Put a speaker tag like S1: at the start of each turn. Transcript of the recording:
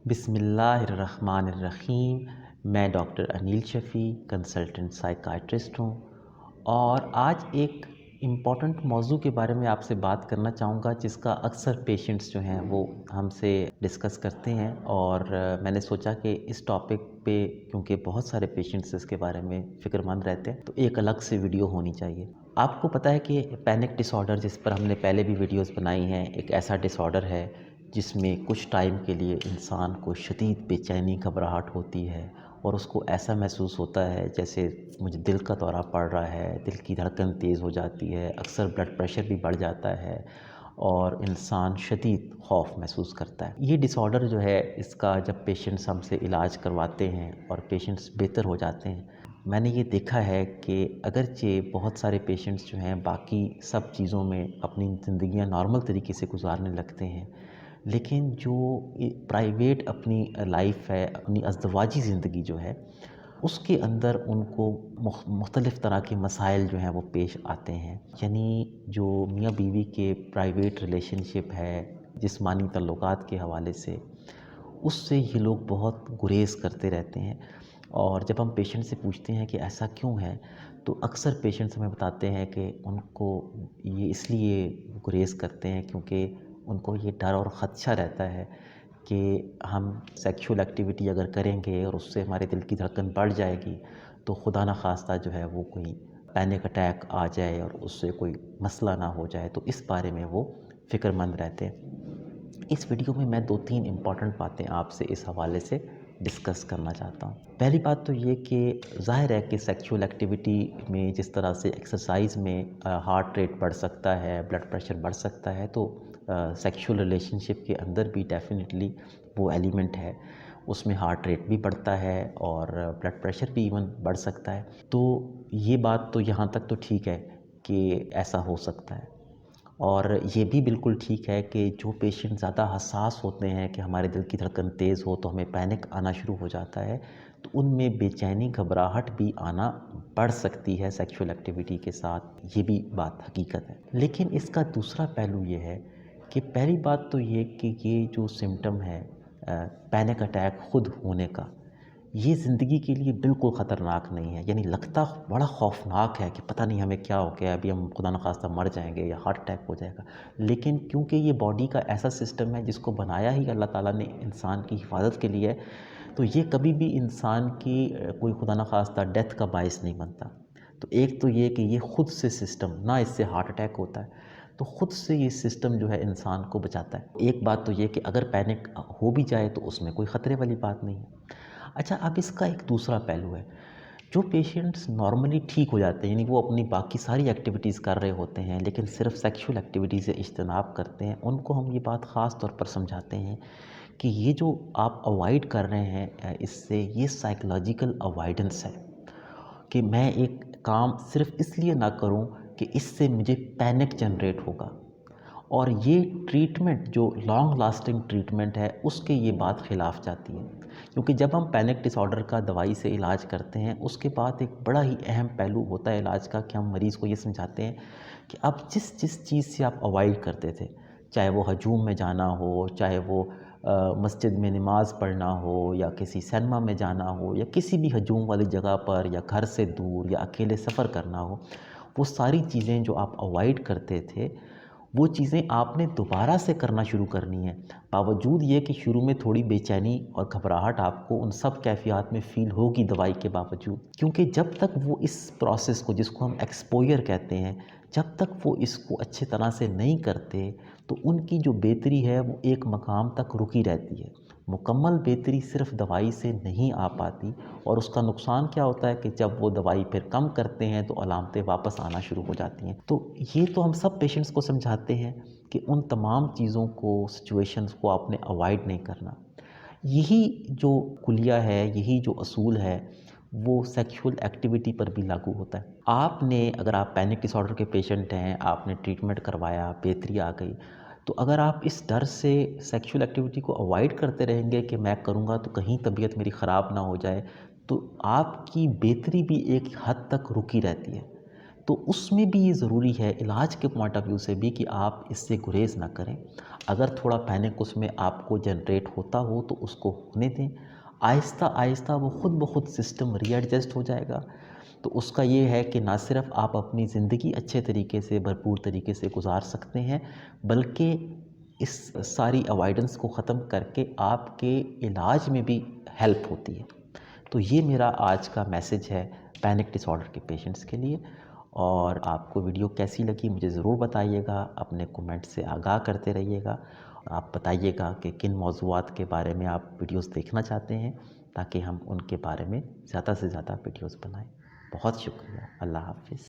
S1: بسم اللہ الرحمن الرحیم۔ میں ڈاکٹر انیل شفیع کنسلٹنٹ سائیکائٹرسٹ ہوں، اور آج ایک امپورٹنٹ موضوع کے بارے میں آپ سے بات کرنا چاہوں گا جس کا اکثر پیشنٹس جو ہیں وہ ہم سے ڈسکس کرتے ہیں، اور میں نے سوچا کہ اس ٹاپک پہ کیونکہ بہت سارے پیشنٹس اس کے بارے میں فکر مند رہتے ہیں تو ایک الگ سے ویڈیو ہونی چاہیے۔ آپ کو پتہ ہے کہ پینک ڈس آرڈر، جس پر ہم نے پہلے بھی ویڈیوز بنائی ہیں، ایک ایسا ڈس آرڈر ہے جس میں کچھ ٹائم کے لیے انسان کو شدید بے چینی گھبراہٹ ہوتی ہے، اور اس کو ایسا محسوس ہوتا ہے جیسے مجھے دل کا دورہ پڑ رہا ہے، دل کی دھڑکن تیز ہو جاتی ہے، اکثر بلڈ پریشر بھی بڑھ جاتا ہے، اور انسان شدید خوف محسوس کرتا ہے۔ یہ ڈس آرڈر جو ہے، اس کا جب پیشنٹس ہم سے علاج کرواتے ہیں اور پیشنٹس بہتر ہو جاتے ہیں، میں نے یہ دیکھا ہے کہ اگرچہ بہت سارے پیشنٹس جو ہیں باقی سب چیزوں میں اپنی زندگیاں نارمل طریقے سے گزارنے لگتے ہیں، لیکن جو پرائیویٹ اپنی لائف ہے، اپنی ازدواجی زندگی جو ہے، اس کے اندر ان کو مختلف طرح کے مسائل جو ہیں وہ پیش آتے ہیں۔ یعنی جو میاں بیوی کے پرائیویٹ ریلیشن شپ ہے، جسمانی تعلقات کے حوالے سے، اس سے یہ لوگ بہت گریز کرتے رہتے ہیں، اور جب ہم پیشنٹ سے پوچھتے ہیں کہ ایسا کیوں ہے، تو اکثر پیشنٹس ہمیں بتاتے ہیں کہ ان کو یہ اس لیے گریز کرتے ہیں کیونکہ ان کو یہ ڈر اور خدشہ رہتا ہے کہ ہم سیکشول ایکٹیویٹی اگر کریں گے اور اس سے ہمارے دل کی دھڑکن بڑھ جائے گی تو خدا نخواستہ جو ہے وہ کوئی پینک اٹیک آ جائے اور اس سے کوئی مسئلہ نہ ہو جائے، تو اس بارے میں وہ فکر مند رہتے ہیں۔ اس ویڈیو میں 2-3 امپورٹنٹ باتیں آپ سے اس حوالے سے ڈسکس کرنا چاہتا ہوں۔ پہلی بات تو یہ کہ ظاہر ہے کہ سیکشول ایکٹیویٹی میں جس طرح سے ایکسرسائز میں ہارٹ ریٹ بڑھ سکتا ہے، بلڈ پریشر بڑھ سکتا ہے، تو سیکشول ریلیشن شپ کے اندر بھی ڈیفینیٹلی وہ ایلیمنٹ ہے، اس میں ہارٹ ریٹ بھی بڑھتا ہے اور بلڈ پریشر بھی ایون بڑھ سکتا ہے۔ تو یہ بات تو یہاں تک تو ٹھیک ہے کہ ایسا ہو سکتا ہے، اور یہ بھی بالکل ٹھیک ہے کہ جو پیشنٹ زیادہ حساس ہوتے ہیں کہ ہمارے دل کی دھڑکن تیز ہو تو ہمیں پینک آنا شروع ہو جاتا ہے، تو ان میں بے چینی گھبراہٹ بھی آنا بڑھ سکتی ہے سیکشول ایکٹیویٹی کے ساتھ، یہ بھی بات حقیقت ہے۔ لیکن اس کا دوسرا پہلو یہ ہے کہ پہلی بات تو یہ کہ یہ جو سمٹم ہے پینک اٹیک خود ہونے کا، یہ زندگی کے لیے بالکل خطرناک نہیں ہے، یعنی لگتا بڑا خوفناک ہے کہ پتہ نہیں ہمیں کیا ہو گیا، ابھی ہم خدا نخواستہ مر جائیں گے یا ہارٹ اٹیک ہو جائے گا، لیکن کیونکہ یہ باڈی کا ایسا سسٹم ہے جس کو بنایا ہی اللہ تعالیٰ نے انسان کی حفاظت کے لیے ہے، تو یہ کبھی بھی انسان کی کوئی خدا نخواستہ ڈیتھ کا باعث نہیں بنتا۔ تو ایک تو یہ کہ یہ خود سے سسٹم، نہ اس سے ہارٹ اٹیک ہوتا ہے، تو خود سے یہ سسٹم جو ہے انسان کو بچاتا ہے۔ ایک بات تو یہ کہ اگر پینک ہو بھی جائے تو اس میں کوئی خطرے والی بات نہیں ہے۔ اچھا، اب اس کا ایک دوسرا پہلو ہے، جو پیشنٹس نارملی ٹھیک ہو جاتے ہیں، یعنی وہ اپنی باقی ساری ایکٹیویٹیز کر رہے ہوتے ہیں لیکن صرف سیکشول ایکٹیویٹی سے اجتناب کرتے ہیں، ان کو ہم یہ بات خاص طور پر سمجھاتے ہیں کہ یہ جو آپ اوائڈ کر رہے ہیں اس سے، یہ سائیکولوجیکل اوائیڈنس ہے کہ میں ایک کام صرف اس لیے نہ کروں کہ اس سے مجھے پینک جنریٹ ہوگا، اور یہ ٹریٹمنٹ جو لانگ لاسٹنگ ٹریٹمنٹ ہے اس کے یہ بات خلاف جاتی ہے، کیونکہ جب ہم پینک ڈس آرڈر کا دوائی سے علاج کرتے ہیں، اس کے بعد ایک بڑا ہی اہم پہلو ہوتا ہے علاج کا کہ ہم مریض کو یہ سمجھاتے ہیں کہ اب جس چیز سے آپ اوائڈ کرتے تھے، چاہے وہ ہجوم میں جانا ہو، چاہے وہ مسجد میں نماز پڑھنا ہو، یا کسی سینما میں جانا ہو، یا کسی بھی ہجوم والی جگہ پر، یا گھر سے دور، یا اکیلے سفر کرنا ہو، وہ ساری چیزیں جو آپ اوائڈ کرتے تھے، وہ چیزیں آپ نے دوبارہ سے کرنا شروع کرنی ہے، باوجود یہ کہ شروع میں تھوڑی بے چینی اور گھبراہٹ آپ کو ان سب کیفیات میں فیل ہوگی دوائی کے باوجود، کیونکہ جب تک وہ اس پروسیس کو، جس کو ہم ایکسپوئر کہتے ہیں، جب تک وہ اس کو اچھے طرح سے نہیں کرتے تو ان کی جو بہتری ہے وہ ایک مقام تک رکی رہتی ہے، مکمل بہتری صرف دوائی سے نہیں آ پاتی، اور اس کا نقصان کیا ہوتا ہے کہ جب وہ دوائی پھر کم کرتے ہیں تو علامتیں واپس آنا شروع ہو جاتی ہیں۔ تو یہ تو ہم سب پیشنٹس کو سمجھاتے ہیں کہ ان تمام چیزوں کو، سچویشنز کو آپ نے اوائڈ نہیں کرنا۔ یہی جو کلیہ ہے، یہی جو اصول ہے، وہ سیکشول ایکٹیویٹی پر بھی لاگو ہوتا ہے۔ آپ نے، اگر آپ پینک ڈس آرڈر کے پیشنٹ ہیں، آپ نے ٹریٹمنٹ کروایا، بہتری آ گئی، تو اگر آپ اس ڈر سے سیکشول ایکٹیویٹی کو اوائڈ کرتے رہیں گے کہ میں کروں گا تو کہیں طبیعت میری خراب نہ ہو جائے، تو آپ کی بہتری بھی ایک حد تک رکی رہتی ہے، تو اس میں بھی یہ ضروری ہے علاج کے پوائنٹ آف ویو سے بھی کہ آپ اس سے گریز نہ کریں. اگر تھوڑا پینک اس میں آپ کو جنریٹ ہوتا ہو تو اس کو ہونے دیں. آہستہ آہستہ وہ خود بخود سسٹم ری ایڈجسٹ ہو جائے گا. تو اس کا یہ ہے کہ نہ صرف آپ اپنی زندگی اچھے طریقے سے بھرپور طریقے سے گزار سکتے ہیں، بلکہ اس ساری اوائڈنس کو ختم کر کے آپ کے علاج میں بھی ہیلپ ہوتی ہے. تو یہ میرا آج کا میسج ہے پینک ڈس آرڈر کے پیشنٹس کے لیے. اور آپ کو ویڈیو کیسی لگی مجھے ضرور بتائیے گا، اپنے کومنٹ سے آگاہ کرتے رہیے گا. آپ بتائیے گا کہ کن موضوعات کے بارے میں آپ ویڈیوز دیکھنا چاہتے ہیں تاکہ ہم ان کے بارے میں زیادہ سے زیادہ ویڈیوز بنائیں. بہت شکریہ. اللہ حافظ.